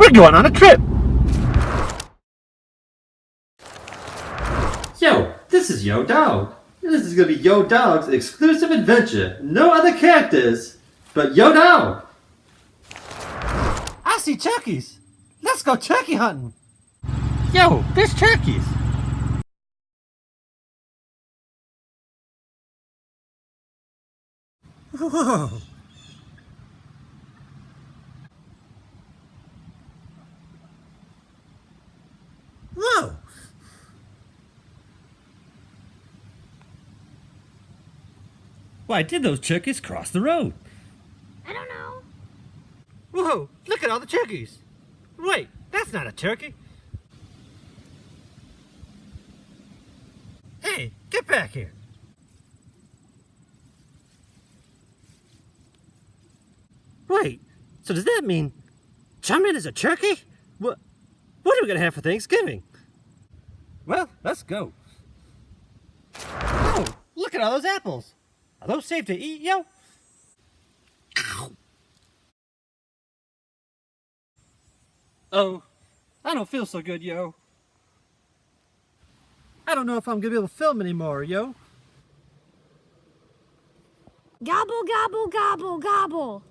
We're going on a trip! Yo, this is Yo Dog. This is gonna be Yo Dog's exclusive adventure. No other characters, but Yo Dog. I see turkeys! Let's go turkey hunting! Yo, there's turkeys! Whoa! Whoa! Why did those turkeys cross the road? I don't know. Whoa! Look at all the turkeys! Wait, that's not a turkey! Hey, get back here! Wait, so does that mean Jumpman is a turkey? What are we gonna have for Thanksgiving? Well, let's go. Oh, look at all those apples! Are those safe to eat, yo? Ow. Oh, I don't feel so good, yo. I don't know if I'm gonna be able to film anymore, yo. Gobble, gobble, gobble, gobble.